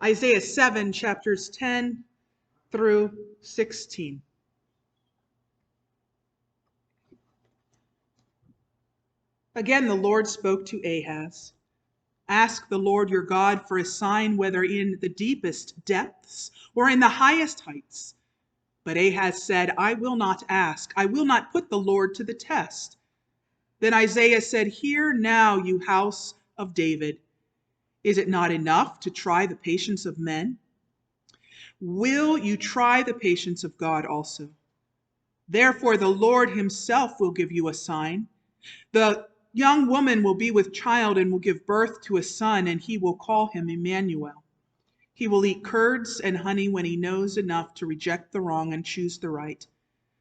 Isaiah 7, chapters 10 through 16. Again, the Lord spoke to Ahaz. Ask the Lord your God for a sign, whether in the deepest depths or in the highest heights. But Ahaz said, I will not ask. I will not put the Lord to the test. Then Isaiah said, Hear now, you house of David. Is it not enough to try the patience of men? Will you try the patience of God also? Therefore, the Lord himself will give you a sign. The young woman will be with child and will give birth to a son, and he will call him Emmanuel. He will eat curds and honey when he knows enough to reject the wrong and choose the right.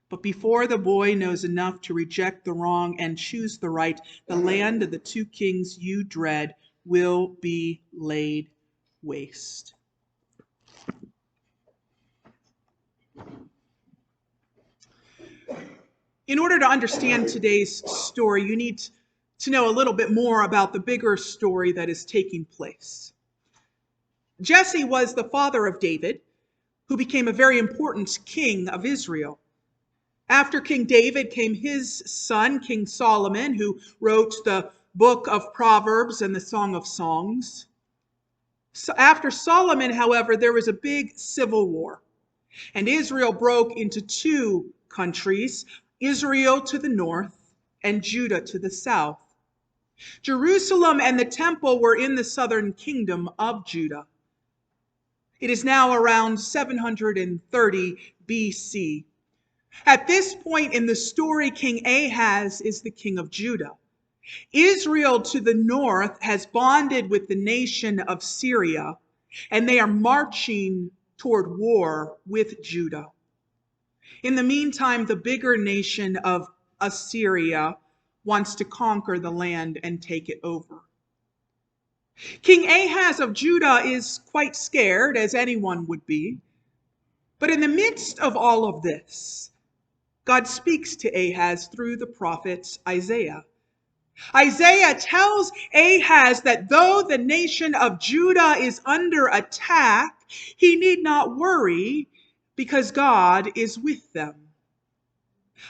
But before the boy knows enough to reject the wrong and choose the right, the land of the two kings you dread will be laid waste. In order to understand today's story, you need to know a little bit more about the bigger story that is taking place. Jesse was the father of David, who became a very important king of Israel. After King David came his son, King Solomon, who wrote the book of Proverbs and the Song of Songs. So after Solomon, however, there was a big civil war, and Israel broke into two countries, Israel to the north and Judah to the south. Jerusalem and the temple were in the southern kingdom of Judah. It is now around 730 BC. At this point in the story, King Ahaz is the king of Judah. Israel to the north has bonded with the nation of Syria, and they are marching toward war with Judah. In the meantime, the bigger nation of Assyria wants to conquer the land and take it over. King Ahaz of Judah is quite scared, as anyone would be. But in the midst of all of this, God speaks to Ahaz through the prophet Isaiah. Isaiah tells Ahaz that though the nation of Judah is under attack, he need not worry because God is with them.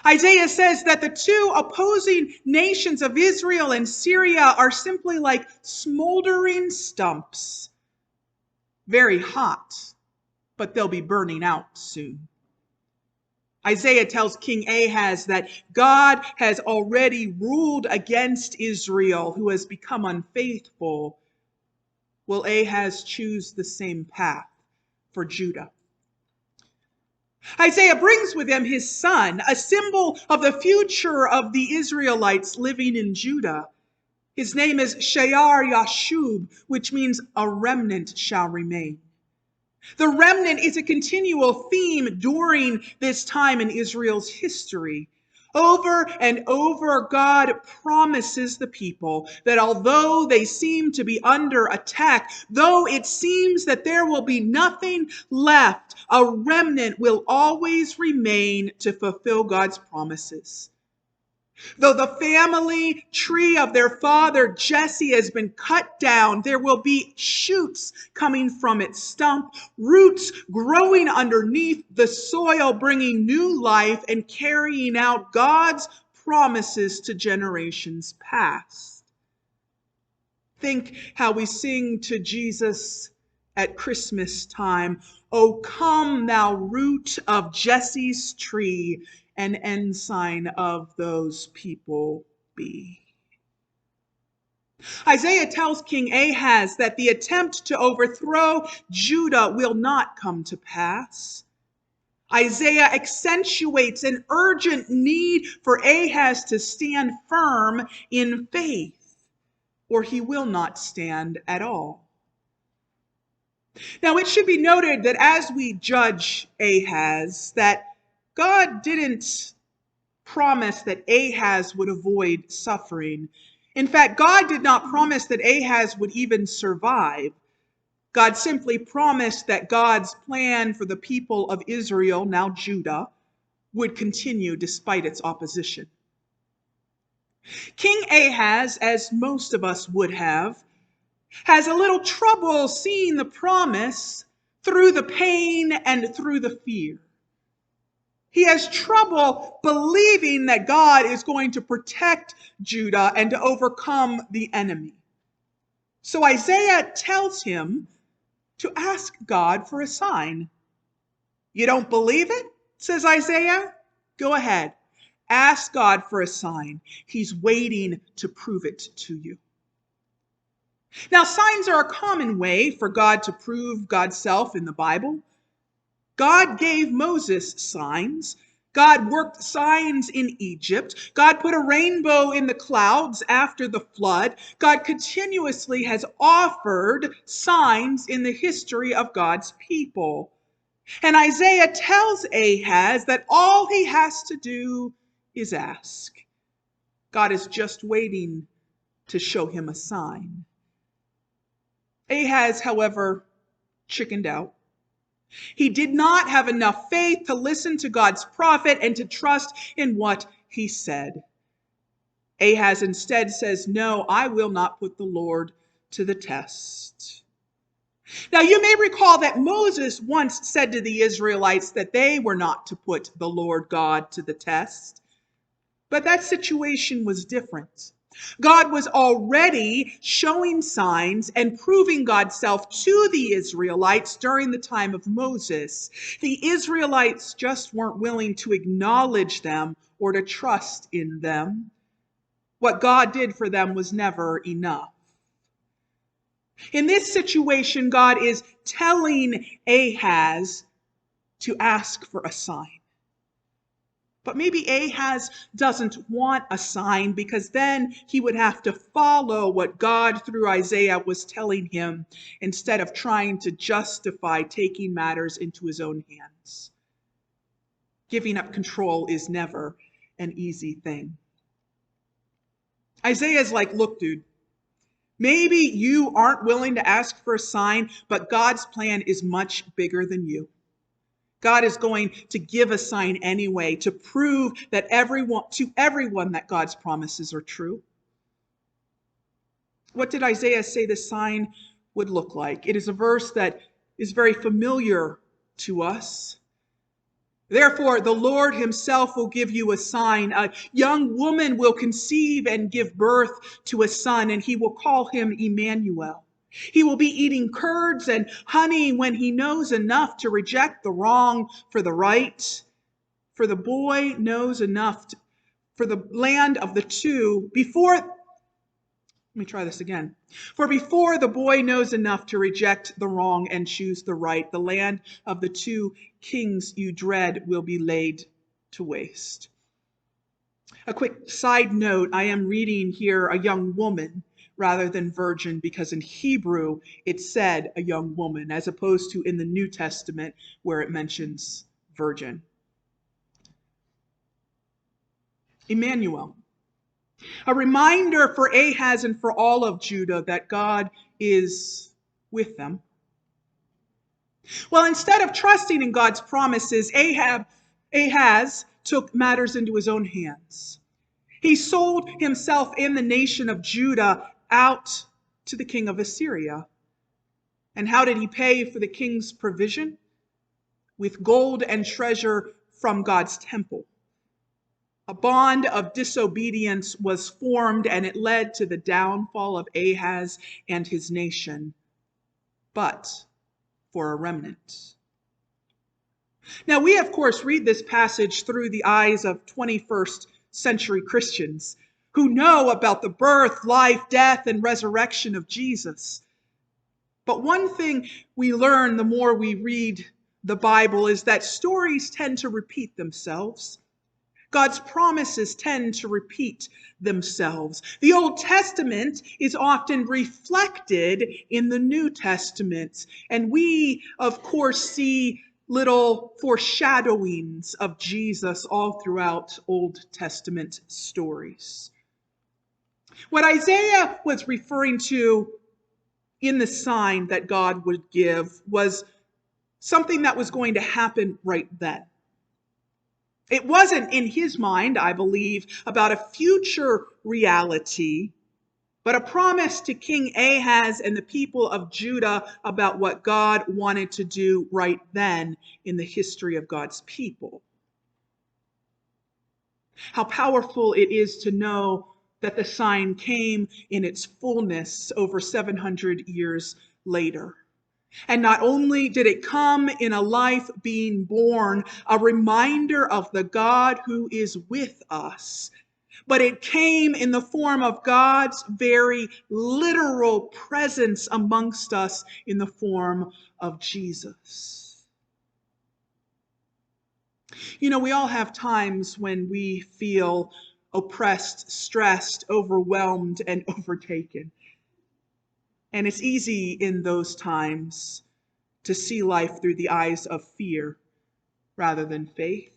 Isaiah says that the two opposing nations of Israel and Syria are simply like smoldering stumps, very hot, but they'll be burning out soon. Isaiah tells King Ahaz that God has already ruled against Israel, who has become unfaithful. Will Ahaz choose the same path for Judah? Isaiah brings with him his son, a symbol of the future of the Israelites living in Judah. His name is Shear-Yashub, which means a remnant shall remain. The remnant is a continual theme during this time in Israel's history. Over and over, God promises the people that although they seem to be under attack, though it seems that there will be nothing left, a remnant will always remain to fulfill God's promises. Though the family tree of their father Jesse has been cut down, there will be shoots coming from its stump, roots growing underneath the soil, bringing new life and carrying out God's promises to generations past. Think how we sing to Jesus at Christmas time, "O come, thou root of Jesse's tree, an ensign of those people be." Isaiah tells King Ahaz that the attempt to overthrow Judah will not come to pass. Isaiah accentuates an urgent need for Ahaz to stand firm in faith, or he will not stand at all. Now, it should be noted that as we judge Ahaz, that God didn't promise that Ahaz would avoid suffering. In fact, God did not promise that Ahaz would even survive. God simply promised that God's plan for the people of Israel, now Judah, would continue despite its opposition. King Ahaz, as most of us would have, has a little trouble seeing the promise through the pain and through the fear. He has trouble believing that God is going to protect Judah and to overcome the enemy. So Isaiah tells him to ask God for a sign. You don't believe it? Says Isaiah. Go ahead. Ask God for a sign. He's waiting to prove it to you. Now, signs are a common way for God to prove God's self in the Bible. God gave Moses signs. God worked signs in Egypt. God put a rainbow in the clouds after the flood. God continuously has offered signs in the history of God's people. And Isaiah tells Ahaz that all he has to do is ask. God is just waiting to show him a sign. Ahaz, however, chickened out. He did not have enough faith to listen to God's prophet and to trust in what he said. Ahaz instead says, "No, I will not put the Lord to the test." Now, you may recall that Moses once said to the Israelites that they were not to put the Lord God to the test. But that situation was different. God was already showing signs and proving God's self to the Israelites during the time of Moses. The Israelites just weren't willing to acknowledge them or to trust in them. What God did for them was never enough. In this situation, God is telling Ahaz to ask for a sign. But maybe Ahaz doesn't want a sign because then he would have to follow what God through Isaiah was telling him instead of trying to justify taking matters into his own hands. Giving up control is never an easy thing. Isaiah's like, "Look, dude, maybe you aren't willing to ask for a sign, but God's plan is much bigger than you. God is going to give a sign anyway to prove that everyone that God's promises are true." What did Isaiah say the sign would look like? It is a verse that is very familiar to us. "Therefore, the Lord himself will give you a sign. A young woman will conceive and give birth to a son, and he will call him Emmanuel. He will be eating curds and honey when he knows enough to reject the wrong for the right. For the boy knows enough for the land of the two For before the boy knows enough to reject the wrong and choose the right, the land of the two kings you dread will be laid to waste." A quick side note, I am reading here a young woman rather than virgin because in Hebrew it said a young woman as opposed to in the New Testament where it mentions virgin. Emmanuel. A reminder for Ahaz and for all of Judah that God is with them. Well, instead of trusting in God's promises, Ahaz took matters into his own hands. He sold himself and the nation of Judah out to the king of Assyria. And how did he pay for the king's provision? With gold and treasure from God's temple. A bond of disobedience was formed, and it led to the downfall of Ahaz and his nation, but for a remnant. Now, we, of course, read this passage through the eyes of 21st century Christians who know about the birth, life, death, and resurrection of Jesus. But one thing we learn the more we read the Bible is that stories tend to repeat themselves. God's promises tend to repeat themselves. The Old Testament is often reflected in the New Testament, and we, of course, see little foreshadowings of Jesus all throughout Old Testament stories. What Isaiah was referring to in the sign that God would give was something that was going to happen right then. It wasn't in his mind, I believe, about a future reality, but a promise to King Ahaz and the people of Judah about what God wanted to do right then in the history of God's people. How powerful it is to know that the sign came in its fullness over 700 years later. And not only did it come in a life being born, a reminder of the God who is with us, but it came in the form of God's very literal presence amongst us in the form of Jesus. You know, we all have times when we feel oppressed, stressed, overwhelmed, and overtaken. And it's easy in those times to see life through the eyes of fear rather than faith.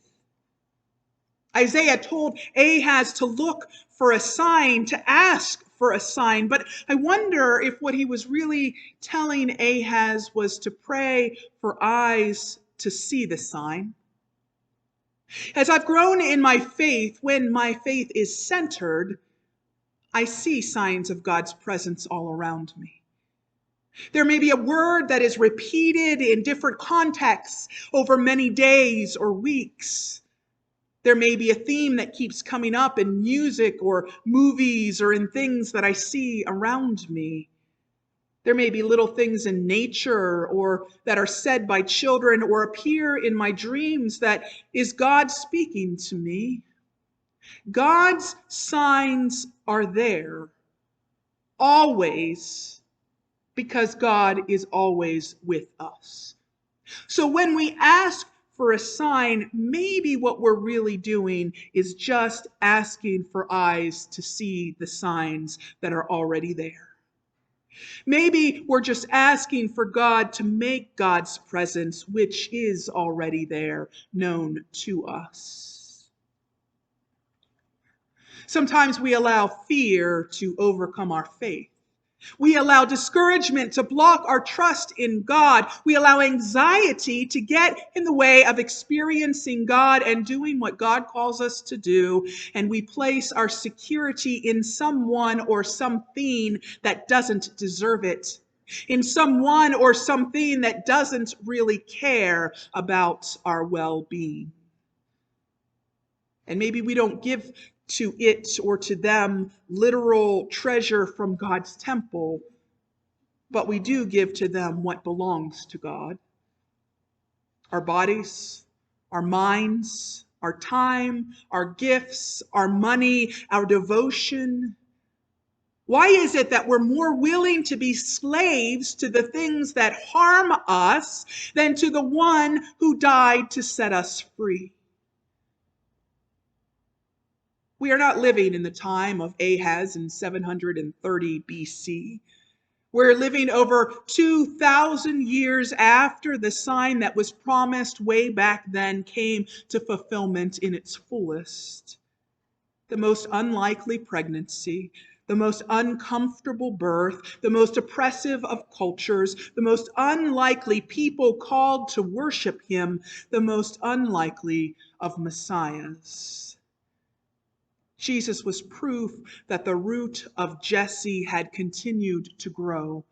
Isaiah told Ahaz to look for a sign, to ask for a sign, but I wonder if what he was really telling Ahaz was to pray for eyes to see the sign. As I've grown in my faith, when my faith is centered, I see signs of God's presence all around me. There may be a word that is repeated in different contexts over many days or weeks. There may be a theme that keeps coming up in music or movies or in things that I see around me. There may be little things in nature or that are said by children or appear in my dreams that is God speaking to me. God's signs are there always because God is always with us. So when we ask for a sign, maybe what we're really doing is just asking for eyes to see the signs that are already there. Maybe we're just asking for God to make God's presence, which is already there, known to us. Sometimes we allow fear to overcome our faith. We allow discouragement to block our trust in God. We allow anxiety to get in the way of experiencing God and doing what God calls us to do. And we place our security in someone or something that doesn't deserve it, in someone or something that doesn't really care about our well-being. And maybe we don't give to it or to them literal treasure from God's temple, but we do give to them what belongs to God. Our bodies, our minds, our time, our gifts, our money, our devotion. Why is it that we're more willing to be slaves to the things that harm us than to the one who died to set us free? We are not living in the time of Ahaz in 730 BC. We're living over 2,000 years after the sign that was promised way back then came to fulfillment in its fullest. The most unlikely pregnancy, the most uncomfortable birth, the most oppressive of cultures, the most unlikely people called to worship him, the most unlikely of messiahs. Jesus was proof that the root of Jesse had continued to grow.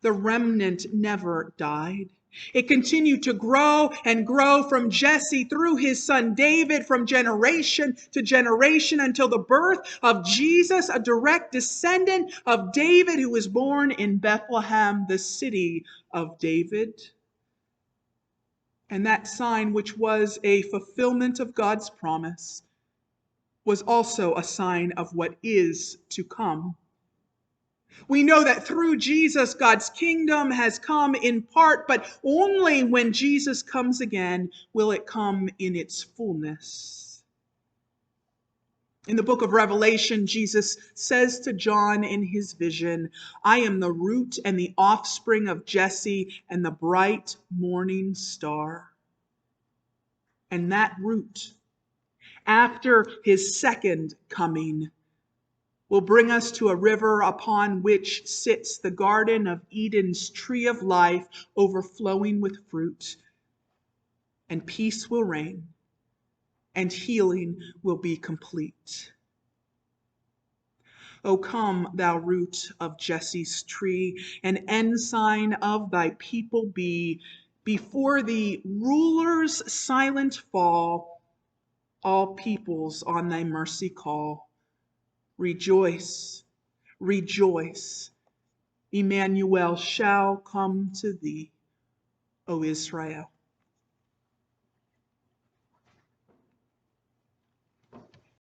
The remnant never died. It continued to grow and grow from Jesse through his son David, from generation to generation, until the birth of Jesus, a direct descendant of David, who was born in Bethlehem, the city of David. And that sign, which was a fulfillment of God's promise, was also a sign of what is to come. We know that through Jesus, God's kingdom has come in part, but only when Jesus comes again will it come in its fullness. In the book of Revelation, Jesus says to John in his vision, "I am the root and the offspring of Jesse and the bright morning star." And that root, after his second coming, will bring us to a river upon which sits the Garden of Eden's tree of life, overflowing with fruit. And peace will reign, and healing will be complete. O come, thou root of Jesse's tree, an ensign of thy people be. Before the rulers silent fall, all peoples on thy mercy call. Rejoice, rejoice, Emmanuel shall come to thee, O Israel.